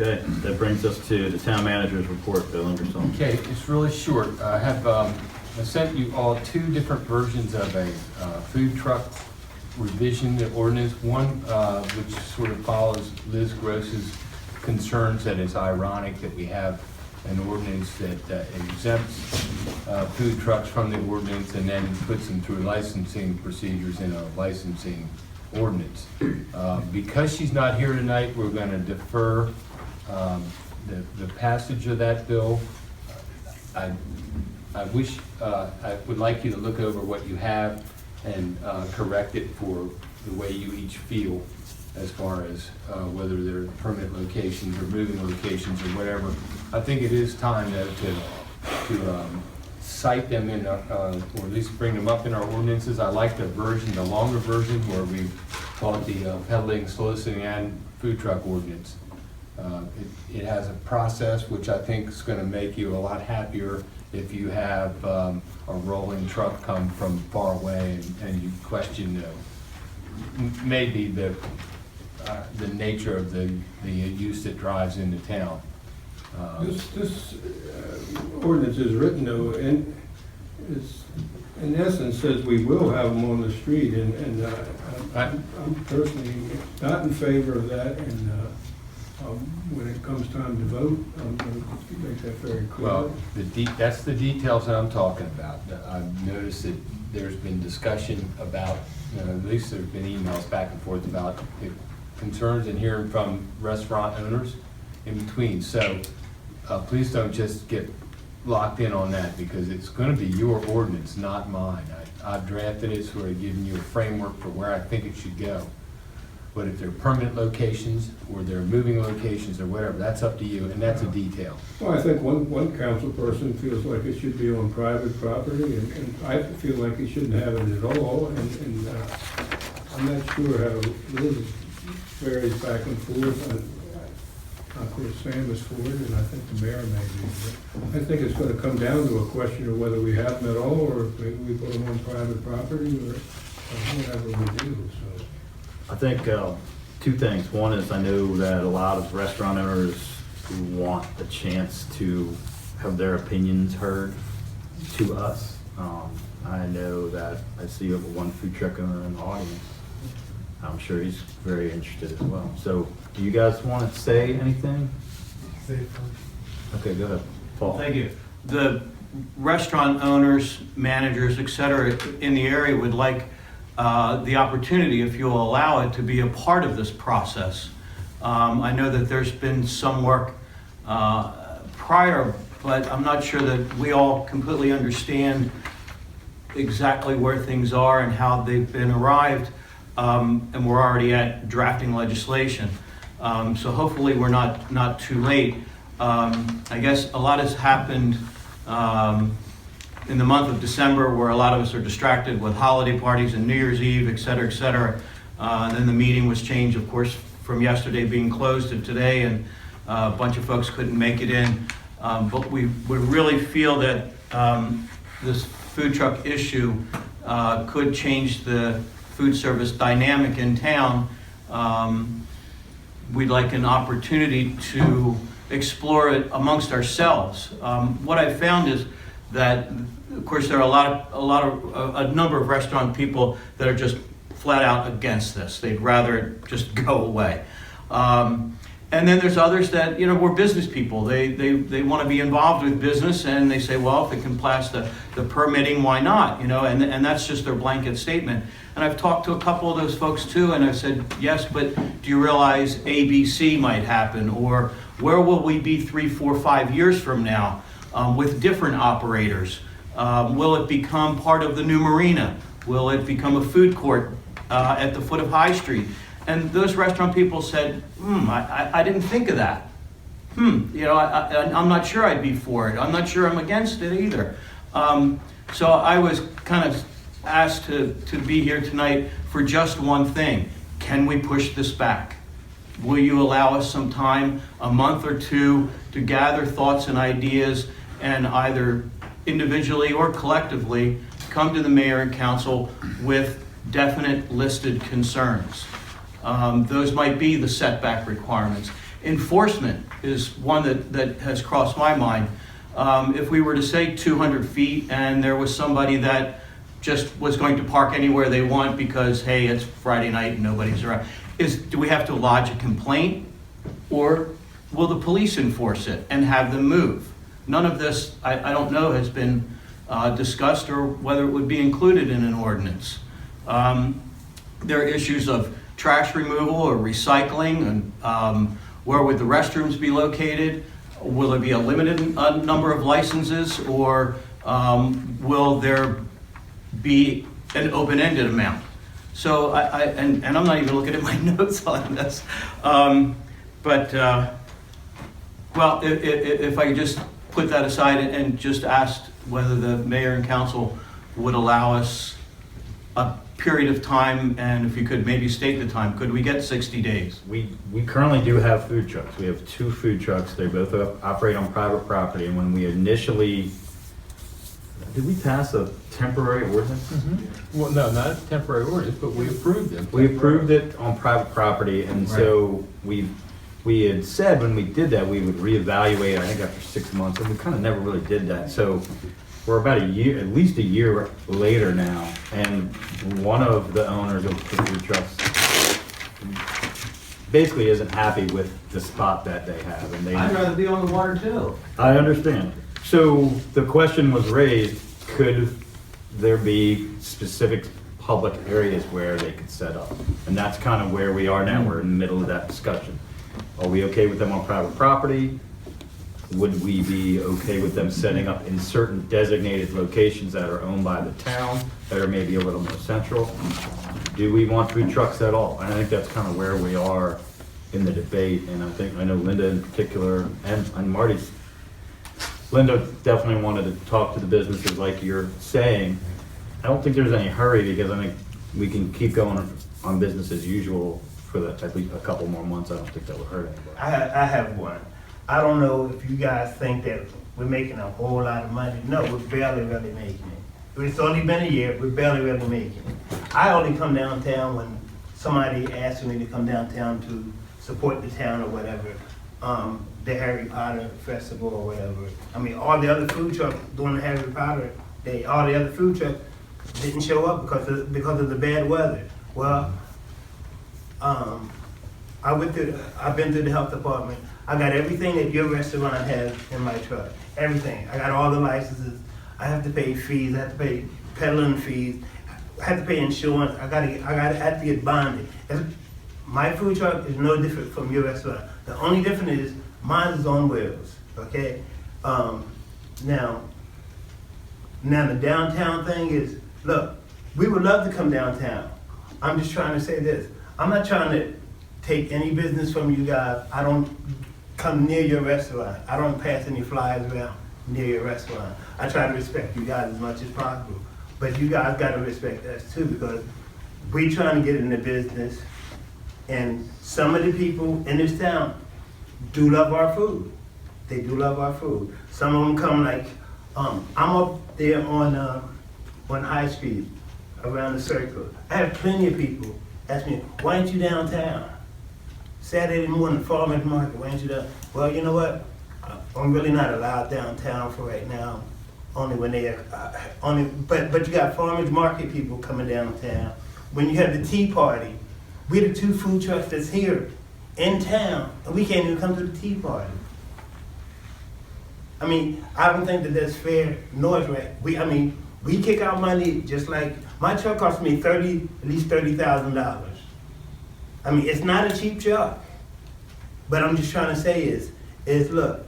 Okay, that brings us to the town manager's report, Bill Ingersoll. Okay, it's really short. I sent you all two different versions of a food truck revision to ordinance. One, which sort of follows Liz Gross's concerns that it's ironic that we have an ordinance that exempts food trucks from the ordinance and then puts them through licensing procedures in a licensing ordinance. Because she's not here tonight, we're going to defer the passage of that bill. I would like you to look over what you have and correct it for the way you each feel as far as whether they're permanent locations or moving locations or whatever. I think it is time to cite them in, or at least bring them up in our ordinances. I like the longer version where we call it the peddling, soliciting, and food truck ordinance. It has a process which I think is going to make you a lot happier if you have a rolling truck come from far away and you question maybe the nature of the use that drives into town. This ordinance is written though, and it's in essence says we will have them on the street, and I'm personally not in favor of that, and when it comes time to vote, I'm going to make that very clear. Well, that's the details that I'm talking about. I've noticed that there's been discussion about, at least there's been emails back and forth about the concerns and hearing from restaurant owners in between. So please don't just get locked in on that, because it's going to be your ordinance, not mine. I've drafted it, sort of giving you a framework for where I think it should go. But if they're permanent locations or they're moving locations or whatever, that's up to you, and that's a detail. Well, I think one council person feels like it should be on private property, and I feel like it shouldn't have it at all, and I'm not sure how Liz varies back and forth. Of course, Sam is for it, and I think the mayor may be. But I think it's going to come down to a question of whether we have them at all, or if we put them on private property, or whatever we do. So I think two things. One is I know that a lot of restaurant owners want the chance to have their opinions heard to us. I know that I see over one food truck owner in the audience. I'm sure he's very interested as well. So do you guys want to say anything? Okay, go ahead, Paul. Thank you. The restaurant owners, managers, et cetera, in the area would like the opportunity, if you'll allow it, to be a part of this process. I know that there's been some work prior, but I'm not sure that we all completely understand exactly where things are and how they've been arrived, and we're already at drafting legislation. So hopefully we're not too late. I guess a lot has happened in the month of December, where a lot of us are distracted with holiday parties and New Year's Eve, et cetera, et cetera. Then the meeting was changed, of course, from yesterday being closed to today, and a bunch of folks couldn't make it in. But we really feel that this food truck issue could change the food service dynamic in town. We'd like an opportunity to explore it amongst ourselves. What I found is that, of course, there are a number of restaurant people that are just flat out against this. They'd rather it just go away. And then there's others that, we're business people. They want to be involved with business, and they say, well, if it can pass the permitting, why not? And that's just their blanket statement. And I've talked to a couple of those folks too, and I've said, yes, but do you realize ABC might happen? Or where will we be 3, 4, 5 years from now with different operators? Will it become part of the new marina? Will it become a food court at the foot of High Street? And those restaurant people said, I didn't think of that. I'm not sure I'd be for it. I'm not sure I'm against it either. So I was kind of asked to be here tonight for just one thing. Can we push this back? Will you allow us some time, a month or two, to gather thoughts and ideas, and either individually or collectively come to the mayor and council with definite listed concerns? Those might be the setback requirements. Enforcement is one that has crossed my mind. If we were to say 200 feet and there was somebody that just was going to park anywhere they want because, hey, it's Friday night and nobody's around, do we have to lodge a complaint, or will the police enforce it and have them move? None of this, I don't know, has been discussed, or whether it would be included in an ordinance. There are issues of trash removal or recycling, and where would the restrooms be located? Will there be a limited number of licenses, or will there be an open-ended amount? So and I'm not even looking at my notes on this. Well, if I could just put that aside and just ask whether the mayor and council would allow us a period of time, and if you could maybe state the time, could we get 60 days? We currently do have food trucks. We have 2 food trucks. They both operate on private property. And when we initially, did we pass a temporary ordinance? Well, no, not a temporary ordinance, but we approved them. We approved it on private property, and so we had said when we did that, we would reevaluate, I think after 6 months, and we kind of never really did that. So we're about a year, at least a year later now, and one of the owners of the food trucks basically isn't happy with the spot that they have, and I'd rather be on the water too. I understand. So the question was raised, could there be specific public areas where they could set up? And that's kind of where we are now. We're in the middle of that discussion. Are we okay with them on private property? Would we be okay with them setting up in certain designated locations that are owned by the town, that are maybe a little more central? Do we want food trucks at all? And I think that's kind of where we are in the debate. And I know Linda in particular, and Marty's, Linda definitely wanted to talk to the businesses like you're saying. I don't think there's any hurry, because I think we can keep going on business as usual for at least a couple more months. I don't think that would hurt anybody. I have one. I don't know if you guys think that we're making a whole lot of money. No, we're barely really making it. It's only been a year, we're barely really making it. I only come downtown when somebody asks me to come downtown to support the town or whatever, the Harry Potter Festival or whatever. I mean, all the other food trucks doing the Harry Potter Day, all the other food trucks didn't show up because of the bad weather. Well, I've been through the health department. I got everything that your restaurant has in my truck. Everything. I got all the licenses. I have to pay fees. I have to pay peddling fees. I have to pay insurance. I have to get bonded. My food truck is no different from your restaurant. The only difference is mine is on wheels. Okay. Now the downtown thing is, look, we would love to come downtown. I'm just trying to say this. I'm not trying to take any business from you guys. I don't come near your restaurant. I don't pass any flyers around near your restaurant. I try to respect you guys as much as possible. But you guys got to respect us too, because we trying to get in the business, and some of the people in this town do love our food. They do love our food. Some of them come like, I'm up there on High Street, around the circle. I have plenty of people ask me, why ain't you downtown? Saturday morning, farmer's market, why ain't you down? Well, you know what? I'm really not allowed downtown for right now. Only when they but you got farmer's market people coming downtown. When you have the tea party, we're the 2 food trucks that's here in town, and we can't even come to the tea party. I mean, I don't think that that's fair nor is right. We kick out money just like, my truck cost me at least $30,000. I mean, it's not a cheap truck. But I'm just trying to say is look,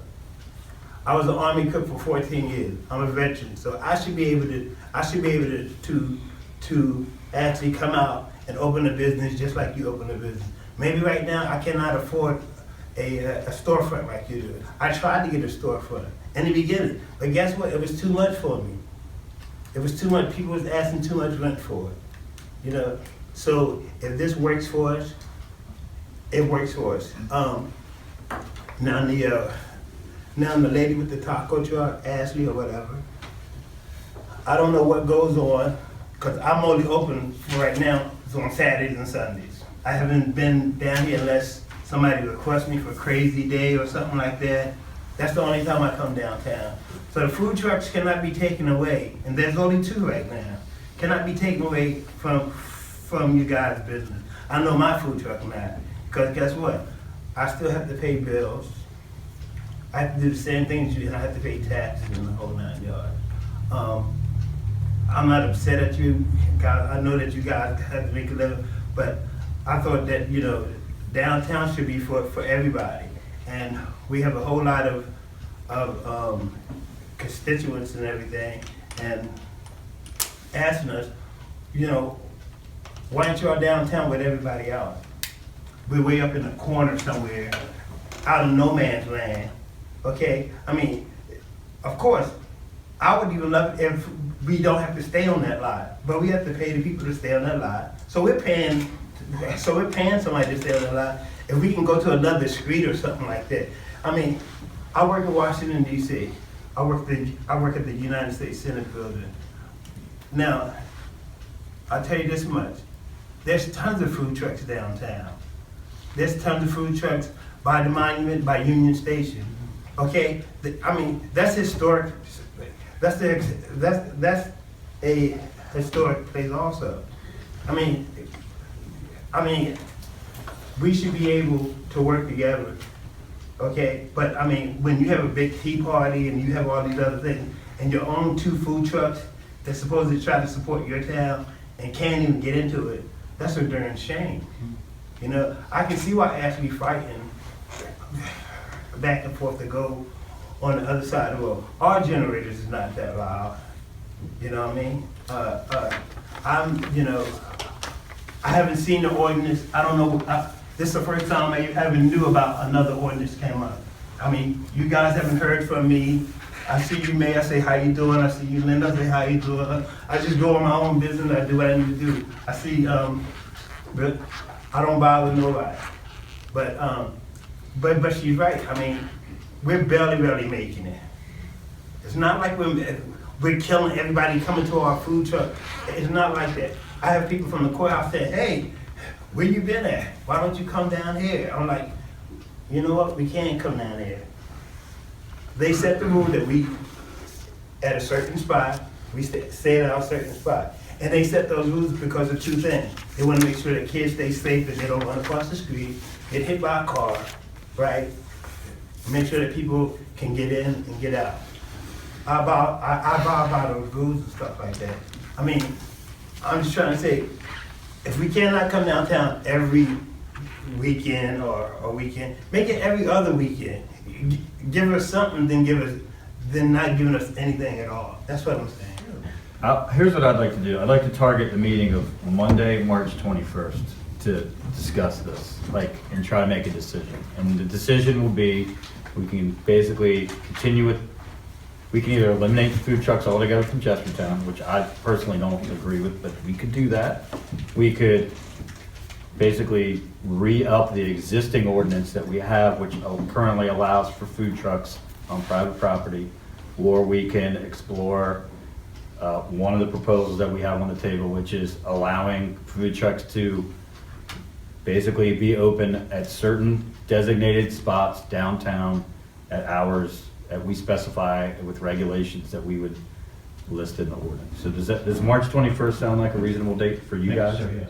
I was an Army cook for 14 years. I'm a veteran, so I should be able to actually come out and open a business just like you open a business. Maybe right now I cannot afford a storefront like you do. I tried to get a storefront in the beginning, but guess what? It was too much for me. It was too much. People was asking too much rent for it, you know. So if this works for us, it works for us. Now the lady with the taco truck, Ashley or whatever, I don't know what goes on, because I'm only open right now on Saturdays and Sundays. I haven't been down here unless somebody requests me for crazy day or something like that, that's the only time I come downtown. So the food trucks cannot be taken away, and there's only 2 right now, cannot be taken away from you guys' business. I know my food truck not, because guess what? I still have to pay bills. I have to do the same things you do, and I have to pay taxes and the whole 9 yards. I'm not upset at you guys. I know that you guys have to make a living, but I thought that, you know, downtown should be for everybody. And we have a whole lot of constituents and everything, and asking us, you know, why aren't y'all downtown with everybody else? We're way up in the corner somewhere, out of no man's land, okay? I mean, of course, I would even love it if we don't have to stay on that lot, but we have to pay the people to stay on that lot. So we're paying somebody to stay on that lot. If we can go to another street or something like that. I mean, I work in Washington, D.C. I work at the United States Senate building. Now, I'll tell you this much. There's tons of food trucks downtown. There's tons of food trucks by the monument, by Union Station. Okay? I mean, that's historic. That's a historic place also. I mean, we should be able to work together, okay? But I mean, when you have a big tea party and you have all these other things, and you own 2 food trucks that's supposed to try to support your town and can't even get into it, that's a darn shame. You know, I can see why Ashley fighting back and forth to go on the other side of the road. Our generators is not that loud, you know what I mean? You know, I haven't seen the ordinance. I don't know, this is the first time I even knew about another ordinance came up. I mean, you guys haven't heard from me. I see you, Mayor, say, how you doing? I see you, Linda, say, how you doing? I just go on my own business, I do what I need to do. I see, but I don't bother nobody. But she's right. I mean, we're barely making it. It's not like we're killing everybody coming to our food truck. It's not like that. I have people from the courthouse saying, hey, where you been at? Why don't you come down here? I'm like, you know what? We can't come down here. They set the rule that we, at a certain spot, we stay at a certain spot. And they set those rules because of 2 things. They want to make sure that kids stay safe, that they don't run across the street, get hit by a car, right? Make sure that people can get in and get out. I bow by those rules and stuff like that. I mean, I'm just trying to say, if we cannot come downtown every weekend or weekend, make it every other weekend. Give us something, then not giving us anything at all. That's what I'm saying. Here's what I'd like to do. I'd like to target the meeting of Monday, March 21st to discuss this, and try to make a decision. And the decision will be, we can basically continue with, we can either eliminate the food trucks altogether from Chestertown, which I personally don't agree with, but we could do that. We could basically re-up the existing ordinance that we have, which currently allows for food trucks on private property, or we can explore one of the proposals that we have on the table, which is allowing food trucks to basically be open at certain designated spots downtown at hours that we specify with regulations that we would list in the ordinance. So does March 21st sound like a reasonable date for you guys? Yes.